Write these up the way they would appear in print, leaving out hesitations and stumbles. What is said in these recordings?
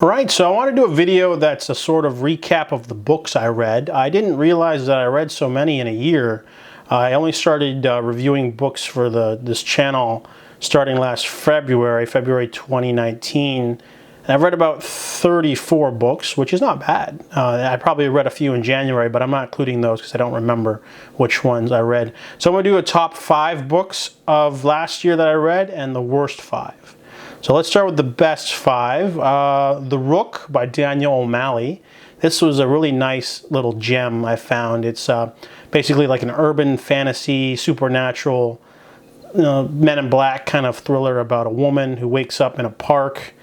Right, so I want to do a video that's a sort of recap of the books I read. I didn't realize that I read so many in a year. I only started reviewing books for this channel starting last February 2019. And I've read about 34 books, which is not bad. I probably read a few in January, but I'm not including those because I don't remember which ones I read. So I'm going to do a top 5 books of last year that I read and the worst 5. So let's start with the best 5. The Rook by Daniel O'Malley. This was a really nice little gem I found. It's basically like an urban fantasy, supernatural, Men in Black kind of thriller about a woman who wakes up in a park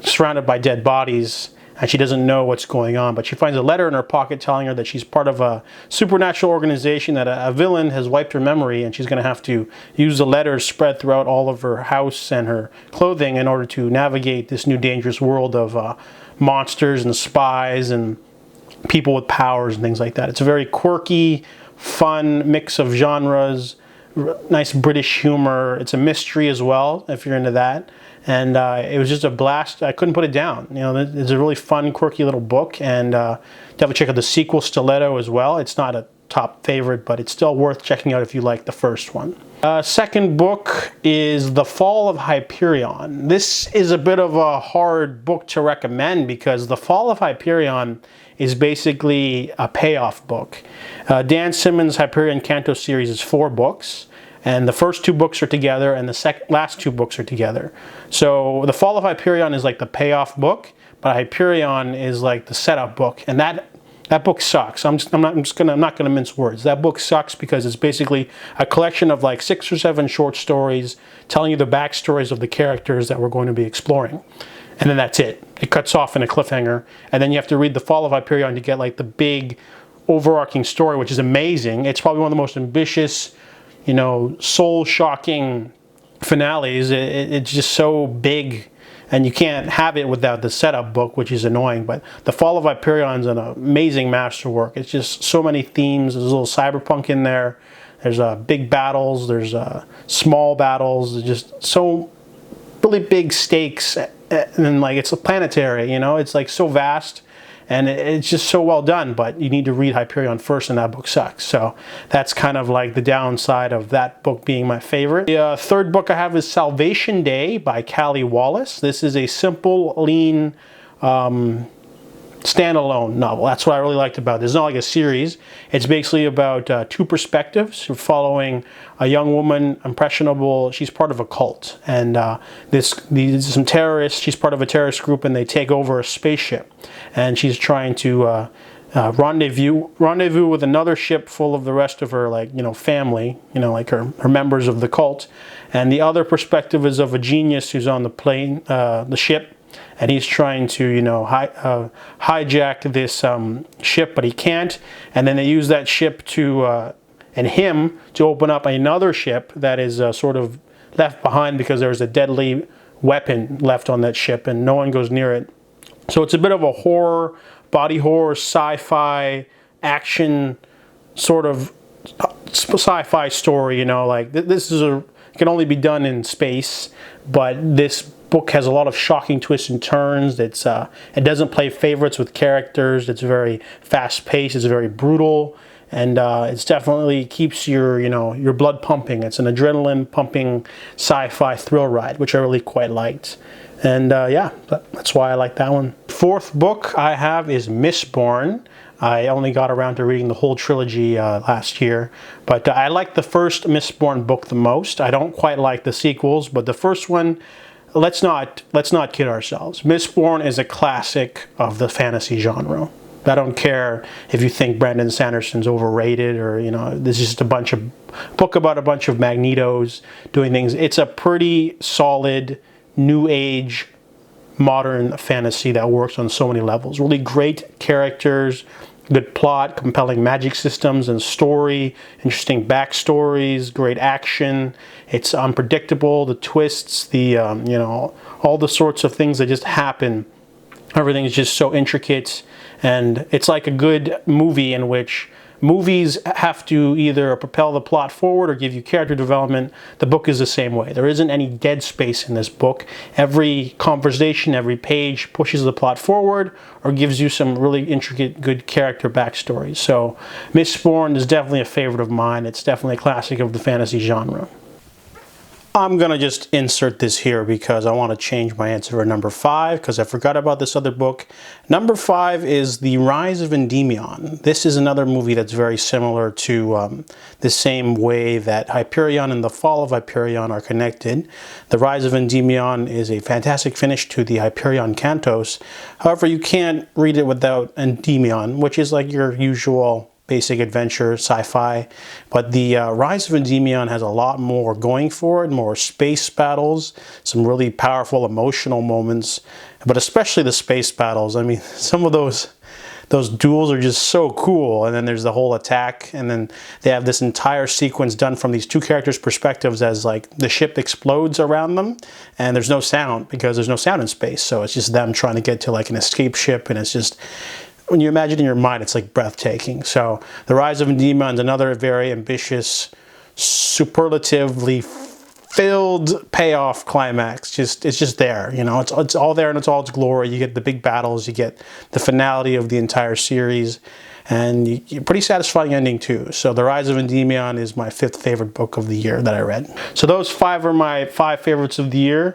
surrounded by dead bodies, and she doesn't know what's going on, but she finds a letter in her pocket telling her that she's part of a supernatural organization, that a villain has wiped her memory, and she's going to have to use the letters spread throughout all of her house and her clothing in order to navigate this new dangerous world of monsters and spies and people with powers and things like that. It's a very quirky, fun mix of genres, nice British humor. It's a mystery as well, if you're into that. And it was just a blast. I couldn't put it down. You know, it's a really fun, quirky little book, and definitely check out the sequel, Stiletto, as well. It's not a top favorite, but it's still worth checking out if you like the first one. Second book is The Fall of Hyperion. This is a bit of a hard book to recommend because The Fall of Hyperion is basically a payoff book. Dan Simmons' Hyperion Canto series is 4 books. And the first 2 books are together, and the last 2 books are together. So The Fall of Hyperion is like the payoff book, but Hyperion is like the setup book, and that book sucks. I'm not gonna mince words. That book sucks because it's basically a collection of like 6 or 7 short stories telling you the backstories of the characters that we're going to be exploring, and then that's it. It cuts off in a cliffhanger, and then you have to read The Fall of Hyperion to get like the big overarching story, which is amazing. It's probably one of the most ambitious, soul-shocking finales. It's just so big, and you can't have it without the setup book, which is annoying. But The Fall of Hyperion is an amazing masterwork. It's just so many themes. There's a little cyberpunk in there. There's big battles. There's small battles. There's just so really big stakes, and like it's a planetary. It's like so vast. And it's just so well done, but you need to read Hyperion first, and that book sucks. So that's kind of like the downside of that book being my favorite. The third book I have is Salvation Day by Callie Wallace. This is a simple, lean, standalone novel. That's what I really liked about it. It's not like a series. It's basically about 2 perspectives. You're following a young woman, impressionable. She's part of a cult, and some terrorists. She's part of a terrorist group, and they take over a spaceship, and she's trying to rendezvous with another ship full of the rest of her family, like her members of the cult. And the other perspective is of a genius who's on the plane, the ship. And he's trying to, hijack this ship, but he can't. And then they use that ship and him to open up another ship that is sort of left behind because there's a deadly weapon left on that ship, and no one goes near it. So it's a bit of a horror, body horror, sci-fi, action sort of sci-fi story. Like this can only be done in space, but this book has a lot of shocking twists and turns. It doesn't play favorites with characters. It's very fast-paced. It's very brutal, and it's definitely keeps your blood pumping. It's an adrenaline-pumping sci-fi thrill ride, which I really quite liked. And yeah, that's why I like that one. Fourth book I have is Mistborn. I only got around to reading the whole trilogy last year, but I like the first Mistborn book the most. I don't quite like the sequels, but the first one, let's not kid ourselves. Mistborn is a classic of the fantasy genre. I don't care if you think Brandon Sanderson's overrated, or this is just a book about a bunch of Magnetos doing things. It's a pretty solid new age modern fantasy that works on so many levels. Really great characters, good plot, compelling magic systems and story, interesting backstories, great action. It's unpredictable, the twists, all the sorts of things that just happen. Everything is just so intricate, and it's like a good movie in which movies have to either propel the plot forward or give you character development. The book is the same way. There isn't any dead space in this book. Every conversation, every page pushes the plot forward or gives you some really intricate, good character backstories. So Mistborn is definitely a favorite of mine. It's definitely a classic of the fantasy genre. I'm going to just insert this here because I want to change my answer for number 5 because I forgot about this other book. Number 5 is The Rise of Endymion. This is another movie that's very similar to the same way that Hyperion and the Fall of Hyperion are connected. The Rise of Endymion is a fantastic finish to the Hyperion Cantos. However, you can't read it without Endymion, which is like your usual basic adventure, sci-fi, but the Rise of Endymion has a lot more going for it, more space battles, some really powerful emotional moments, but especially the space battles. I mean, some of those duels are just so cool, and then there's the whole attack, and then they have this entire sequence done from these two characters' perspectives as like the ship explodes around them, and there's no sound because there's no sound in space, so it's just them trying to get to like an escape ship, and it's just, when you imagine in your mind, it's like breathtaking. So The Rise of Endymion is another very ambitious, superlatively filled payoff climax. It's just there, you know, it's all there in all its glory. You get the big battles, you get the finality of the entire series, and a pretty satisfying ending too. So The Rise of Endymion is my 5th favorite book of the year that I read. So those 5 are my 5 favorites of the year.